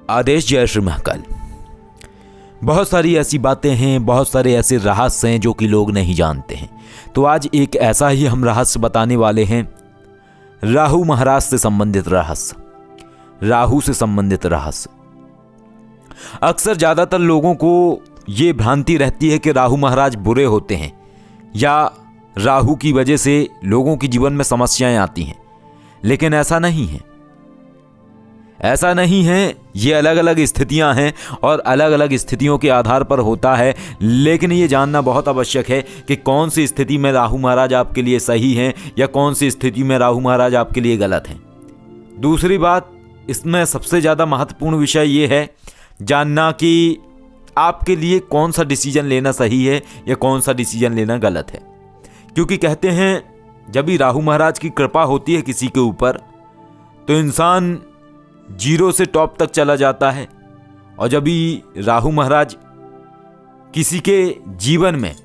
आदेश जय श्री महाकाल। बहुत सारी ऐसी बातें हैं, बहुत सारे ऐसे रहस्य हैं जो कि लोग नहीं जानते हैं। तो आज एक ऐसा ही हम रहस्य बताने वाले हैं, राहु महाराज से संबंधित रहस्य, राहु से संबंधित रहस्य। अक्सर ज़्यादातर लोगों को ये भ्रांति रहती है कि राहु महाराज बुरे होते हैं या राहु की वजह से लोगों के जीवन में समस्याएं आती हैं, लेकिन ऐसा नहीं है। ऐसा नहीं है, ये अलग अलग स्थितियां हैं और अलग अलग स्थितियों के आधार पर होता है। लेकिन ये जानना बहुत आवश्यक है कि कौन सी स्थिति में राहु महाराज आपके लिए सही हैं या कौन सी स्थिति में राहु महाराज आपके लिए गलत हैं। दूसरी बात, इसमें सबसे ज़्यादा महत्वपूर्ण विषय ये है जानना कि आपके लिए कौन सा डिसीजन लेना सही है या कौन सा डिसीजन लेना गलत है। क्योंकि कहते हैं जब भी राहु महाराज की कृपा होती है किसी के ऊपर तो इंसान जीरो से टॉप तक चला जाता है, और जब भी राहु महाराज किसी के जीवन में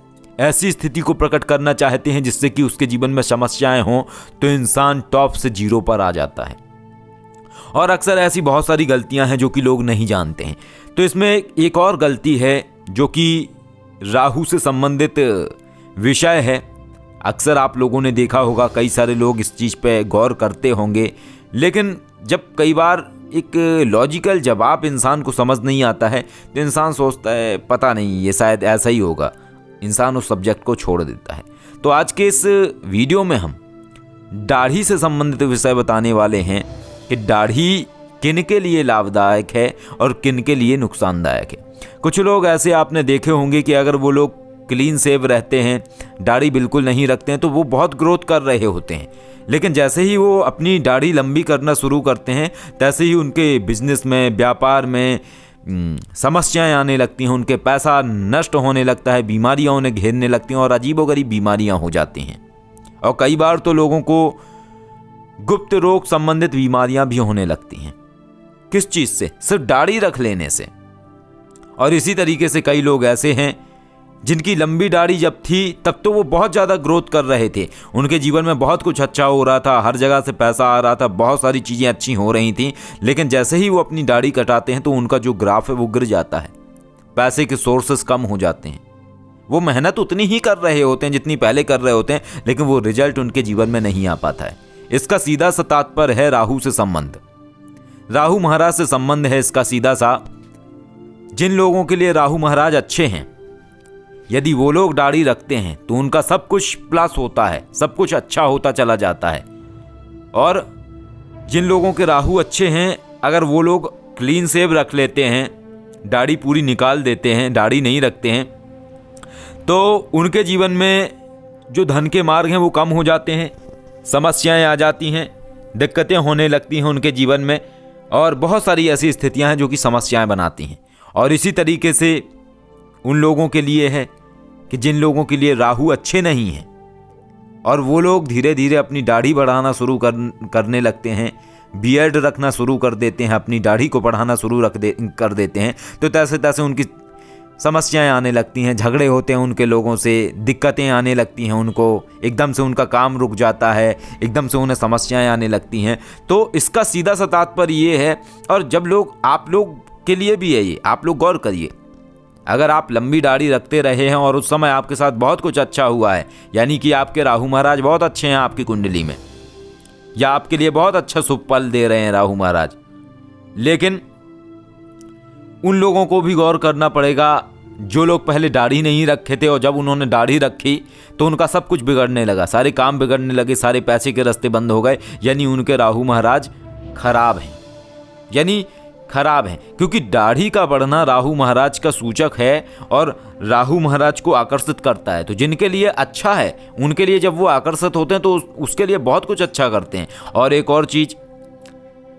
ऐसी स्थिति को प्रकट करना चाहते हैं जिससे कि उसके जीवन में समस्याएं हों तो इंसान टॉप से जीरो पर आ जाता है। और अक्सर ऐसी बहुत सारी गलतियां हैं जो कि लोग नहीं जानते हैं। तो इसमें एक और गलती है जो कि राहु से संबंधित विषय है। अक्सर आप लोगों ने देखा होगा, कई सारे लोग इस चीज़ पे गौर करते होंगे, लेकिन जब कई बार एक लॉजिकल जवाब इंसान को समझ नहीं आता है तो इंसान सोचता है पता नहीं ये शायद ऐसा ही होगा, इंसान उस सब्जेक्ट को छोड़ देता है। तो आज के इस वीडियो में हम दाढ़ी से संबंधित विषय बताने वाले हैं कि दाढ़ी किन के लिए लाभदायक है और किन के लिए नुकसानदायक है। कुछ लोग ऐसे आपने देखे होंगे कि अगर वो लोग क्लीन सेव रहते हैं, दाढ़ी बिल्कुल नहीं रखते हैं, तो वो बहुत ग्रोथ कर रहे होते हैं। लेकिन जैसे ही वो अपनी दाढ़ी लंबी करना शुरू करते हैं तैसे ही उनके बिजनेस में, व्यापार में समस्याएं आने लगती हैं, उनके पैसा नष्ट होने लगता है, बीमारियां उन्हें घेरने लगती हैं और अजीबोगरीब बीमारियां हो जाती हैं। और कई बार तो लोगों को गुप्त रोग संबंधित बीमारियां भी होने लगती हैं। किस चीज़ से? सिर्फ दाढ़ी रख लेने से। और इसी तरीके से कई लोग ऐसे हैं जिनकी लंबी दाढ़ी जब थी तब तो वो बहुत ज़्यादा ग्रोथ कर रहे थे, उनके जीवन में बहुत कुछ अच्छा हो रहा था, हर जगह से पैसा आ रहा था, बहुत सारी चीज़ें अच्छी हो रही थी। लेकिन जैसे ही वो अपनी दाढ़ी कटाते हैं तो उनका जो ग्राफ है वो गिर जाता है, पैसे के सोर्सेस कम हो जाते हैं। वो मेहनत उतनी ही कर रहे होते हैं जितनी पहले कर रहे होते हैं, लेकिन वो रिजल्ट उनके जीवन में नहीं आ पाता है। इसका सीधा सा तात्पर्य है राहु से संबंध, राहु महाराज से संबंध है इसका सीधा सा। जिन लोगों के लिए राहु महाराज अच्छे हैं, यदि वो लोग दाढ़ी रखते हैं तो उनका सब कुछ प्लस होता है, सब कुछ अच्छा होता चला जाता है। और जिन लोगों के राहु अच्छे हैं, अगर वो लोग क्लीन शेव रख लेते हैं, दाढ़ी पूरी निकाल देते हैं, दाढ़ी नहीं रखते हैं, तो उनके जीवन में जो धन के मार्ग हैं वो कम हो जाते हैं, समस्याएं आ जाती हैं, दिक्कतें होने लगती हैं उनके जीवन में, और बहुत सारी ऐसी स्थितियां हैं जो कि समस्याएं बनाती हैं। और इसी तरीके से उन लोगों के लिए है कि जिन लोगों के लिए राहु अच्छे नहीं हैं और वो लोग धीरे धीरे अपनी दाढ़ी बढ़ाना शुरू करने लगते हैं, बियर्ड रखना शुरू कर देते हैं, अपनी दाढ़ी को बढ़ाना शुरू कर देते हैं, तो तैसे तैसे उनकी समस्याएं आने लगती हैं, झगड़े होते हैं उनके लोगों से, दिक्कतें आने लगती हैं उनको, एकदम से उनका काम रुक जाता है, एकदम से उन्हें समस्याएं आने लगती हैं। तो इसका सीधा सा तात्पर्य ये है, और जब लोग, आप लोग के लिए भी है ये, आप लोग गौर करिए, अगर आप लंबी दाढ़ी रखते रहे हैं और उस समय आपके साथ बहुत कुछ अच्छा हुआ है, यानी कि आपके राहु महाराज बहुत अच्छे हैं आपकी कुंडली में, या आपके लिए बहुत अच्छा शुभ फल दे रहे हैं राहु महाराज, लेकिन उन लोगों को भी गौर करना पड़ेगा जो लोग पहले दाढ़ी नहीं रखे थे और जब उन्होंने दाढ़ी रखी तो उनका सब कुछ बिगड़ने लगा, सारे काम बिगड़ने लगे, सारे पैसे के रास्ते बंद हो गए, यानी उनके राहु महाराज खराब हैं, यानी खराब हैं। क्योंकि दाढ़ी का बढ़ना राहु महाराज का सूचक है और राहु महाराज को आकर्षित करता है। तो जिनके लिए अच्छा है उनके लिए जब वो आकर्षित होते हैं तो उसके लिए बहुत कुछ अच्छा करते हैं। और एक और चीज़,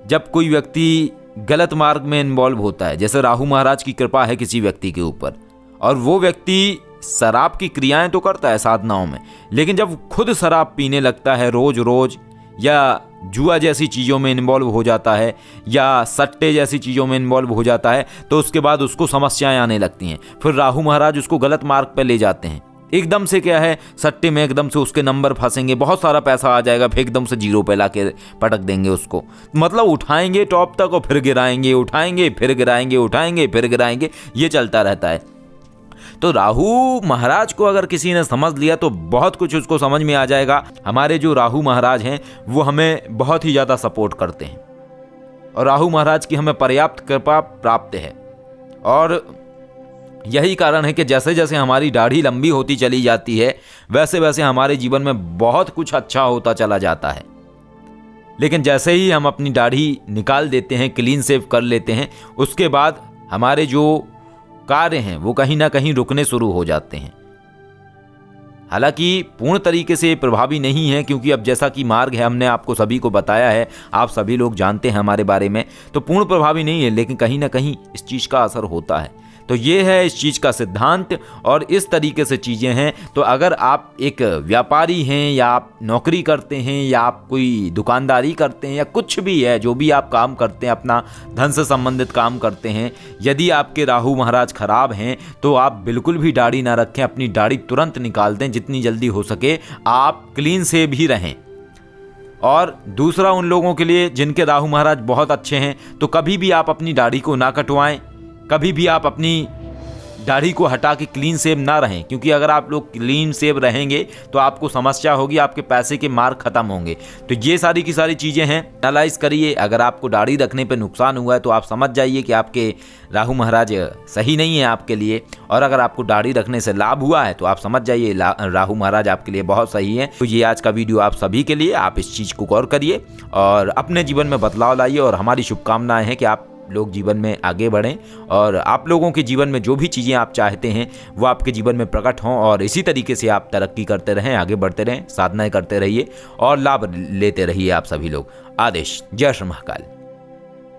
जब कोई व्यक्ति गलत मार्ग में इन्वॉल्व होता है, जैसे राहु महाराज की कृपा है किसी व्यक्ति के ऊपर और वो व्यक्ति शराब की क्रियाएं तो करता है साधनाओं में, लेकिन जब खुद शराब पीने लगता है रोज रोज, या जुआ जैसी चीज़ों में इन्वॉल्व हो जाता है, या सट्टे जैसी चीज़ों में इन्वॉल्व हो जाता है, तो उसके बाद उसको समस्याएं आने लगती हैं। फिर राहु महाराज उसको गलत मार्ग पर ले जाते हैं, एकदम से क्या है, सट्टे में एकदम से उसके नंबर फंसेंगे, बहुत सारा पैसा आ जाएगा, फिर एकदम से 0 पे ला के पटक देंगे उसको। मतलब उठाएंगे टॉप तक और फिर गिराएंगे, उठाएंगे फिर गिराएंगे, उठाएंगे फिर गिराएंगे, ये चलता रहता है। तो राहु महाराज को अगर किसी ने समझ लिया तो बहुत कुछ उसको समझ में आ जाएगा। हमारे जो राहु महाराज हैं वो हमें बहुत ही ज़्यादा सपोर्ट करते हैं और राहु महाराज की हमें पर्याप्त कृपा प्राप्त है। और यही कारण है कि जैसे जैसे हमारी दाढ़ी लंबी होती चली जाती है वैसे वैसे हमारे जीवन में बहुत कुछ अच्छा होता चला जाता है। लेकिन जैसे ही हम अपनी दाढ़ी निकाल देते हैं, क्लीन शेव कर लेते हैं, उसके बाद हमारे जो कार्य हैं वो कहीं ना कहीं रुकने शुरू हो जाते हैं। हालांकि पूर्ण तरीके से प्रभावी नहीं है, क्योंकि अब जैसा कि मार्ग है हमने आपको सभी को बताया है, आप सभी लोग जानते हैं हमारे बारे में, तो पूर्ण प्रभावी नहीं है, लेकिन कहीं ना कहीं इस चीज़ का असर होता है। तो ये है इस चीज़ का सिद्धांत और इस तरीके से चीज़ें हैं। तो अगर आप एक व्यापारी हैं या आप नौकरी करते हैं या आप कोई दुकानदारी करते हैं या कुछ भी है, जो भी आप काम करते हैं, अपना धन से संबंधित काम करते हैं, यदि आपके राहु महाराज खराब हैं तो आप बिल्कुल भी दाढ़ी ना रखें, अपनी दाढ़ी तुरंत निकाल दें, जितनी जल्दी हो सके आप क्लीन से भी रहें। और दूसरा, उन लोगों के लिए जिनके राहु महाराज बहुत अच्छे हैं, तो कभी भी आप अपनी दाढ़ी को ना कटवाएं, कभी भी आप अपनी दाढ़ी को हटा के क्लीन शेव ना रहें, क्योंकि अगर आप लोग क्लीन शेव रहेंगे तो आपको समस्या होगी, आपके पैसे के मार्ग खत्म होंगे। तो ये सारी की सारी चीज़ें हैं, एनालाइज करिए। अगर आपको दाढ़ी रखने पे नुकसान हुआ है तो आप समझ जाइए कि आपके राहु महाराज सही नहीं है आपके लिए, और अगर आपको दाढ़ी रखने से लाभ हुआ है तो आप समझ जाइए राहु महाराज आपके लिए बहुत सही है। तो ये आज का वीडियो आप सभी के लिए, आप इस चीज़ को गौर करिए और अपने जीवन में बदलाव लाइए। और हमारी शुभकामनाएं हैं कि आप लोग जीवन में आगे बढ़ें और आप लोगों के जीवन में जो भी चीज़ें आप चाहते हैं वो आपके जीवन में प्रकट हों, और इसी तरीके से आप तरक्की करते रहें, आगे बढ़ते रहें, साधनाएं करते रहिए और लाभ लेते रहिए आप सभी लोग। आदेश। जय श्री महाकाल।